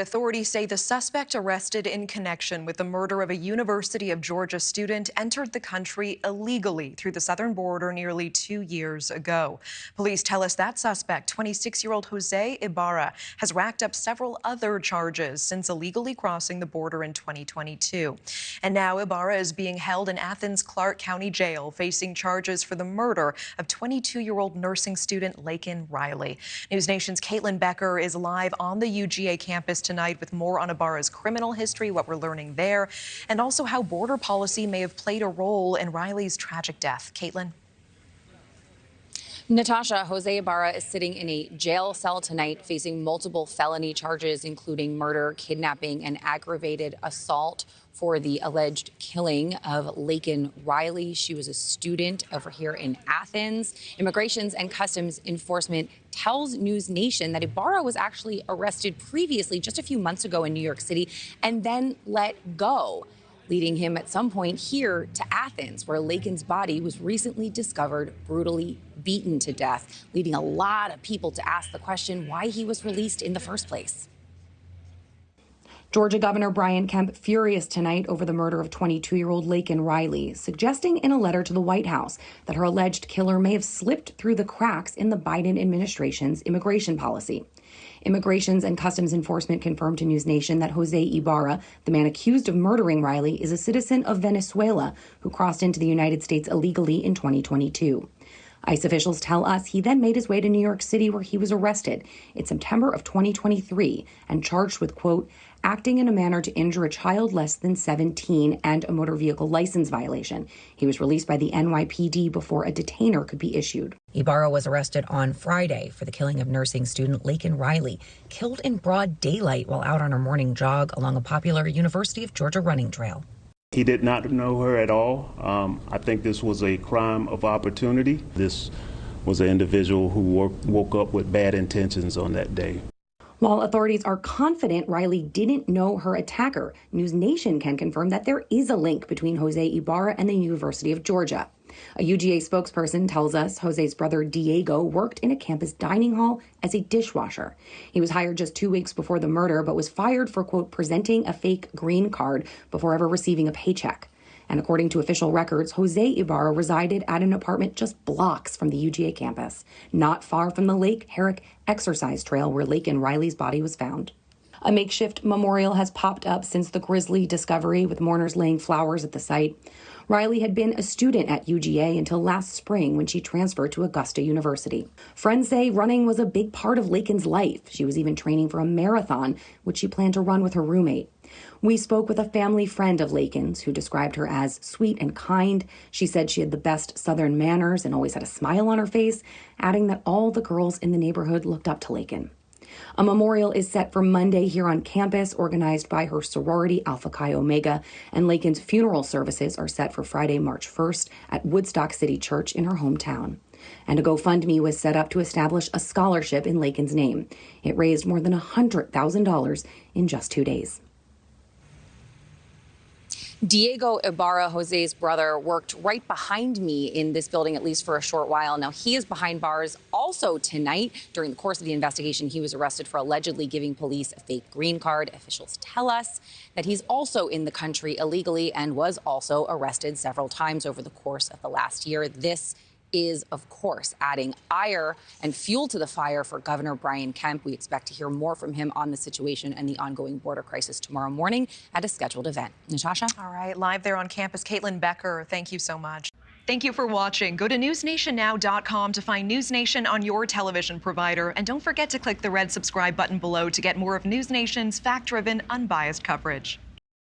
Authorities say the suspect arrested in connection with the murder of a University of Georgia student entered the country illegally through the southern border nearly 2 years ago. Police tell us that suspect, 26-year-old Jose Ibarra, has racked up several other charges since illegally crossing the border in 2022. And now Ibarra is being held in Athens Clarke County Jail, facing charges for the murder of 22-year-old nursing student Laken Riley. NewsNation's Caitlyn Becker is live on the UGA campus tonight with more on Ibarra's criminal history, what we're learning there, and also how border policy may have played a role in Riley's tragic death. Caitlyn? Natasha, Jose Ibarra is sitting in a jail cell tonight facing multiple felony charges, including murder, kidnapping, and aggravated assault for the alleged killing of Laken Riley. She was a student over here in Athens. Immigration and Customs Enforcement tells NewsNation that Ibarra was actually arrested previously just a few months ago in New York City and then let go, leading him at some point here to Athens, where Laken's body was recently discovered brutally beaten to death, leading a lot of people to ask the question why he was released in the first place. Georgia Governor Kemp furious tonight over the murder of 22-year-old Laken Riley, suggesting in a letter to the White House that her alleged killer may have slipped through the cracks in the Biden administration's immigration policy. Immigration and Customs Enforcement confirmed to NewsNation that Jose Ibarra, the man accused of murdering Riley, is a citizen of Venezuela who crossed into the United States illegally in 2022. ICE officials tell us he then made his way to New York City, where he was arrested in September of 2023 and charged with, quote, acting in a manner to injure a child less than 17 and a motor vehicle license violation. He was released by the NYPD before a detainer could be issued. Ibarra was arrested on Friday for the killing of nursing student Laken Riley, killed in broad daylight while out on her morning jog along a popular University of Georgia running trail. He did not know her at all. I think this was a crime of opportunity. This was an individual who woke up with bad intentions on that day. While authorities are confident Riley didn't know her attacker, NewsNation can confirm that there is a link between Jose Ibarra and the University of Georgia. A UGA spokesperson tells us Jose's brother Diego worked in a campus dining hall as a dishwasher. He was hired just 2 weeks before the murder, but was fired for, quote, presenting a fake green card before ever receiving a paycheck. And according to official records, Jose Ibarra resided at an apartment just blocks from the UGA campus, not far from the Lake Herrick exercise trail where Laken Riley's body was found. A makeshift memorial has popped up since the grisly discovery, with mourners laying flowers at the site. Riley had been a student at UGA until last spring when she transferred to Augusta University. Friends say running was a big part of Laken's life. She was even training for a marathon, which she planned to run with her roommate. We spoke with a family friend of Laken's who described her as sweet and kind. She said she had the best Southern manners and always had a smile on her face, adding that all the girls in the neighborhood looked up to Laken. A memorial is set for Monday here on campus, organized by her sorority Alpha Chi Omega, and Laken's funeral services are set for Friday, March 1st at Woodstock City Church in her hometown. And a GoFundMe was set up to establish a scholarship in Laken's name. It raised more than $100,000 in just 2 days. Diego Ibarra, Jose's brother, worked right behind me in this building, at least for a short while. Now, he is behind bars also tonight. During the course of the investigation, he was arrested for allegedly giving police a fake green card. Officials tell us that he's also in the country illegally and was also arrested several times over the course of the last year. This is, of course, adding ire and fuel to the fire for Governor Kemp. We expect to hear more from him on the situation and the ongoing border crisis tomorrow morning at a scheduled event. Natasha? All right, live there on campus, Caitlyn Becker, thank you so much. Thank you for watching. Go to newsnationnow.com to find NewsNation on your television provider. And don't forget to click the red subscribe button below to get more of NewsNation's fact-driven, unbiased coverage.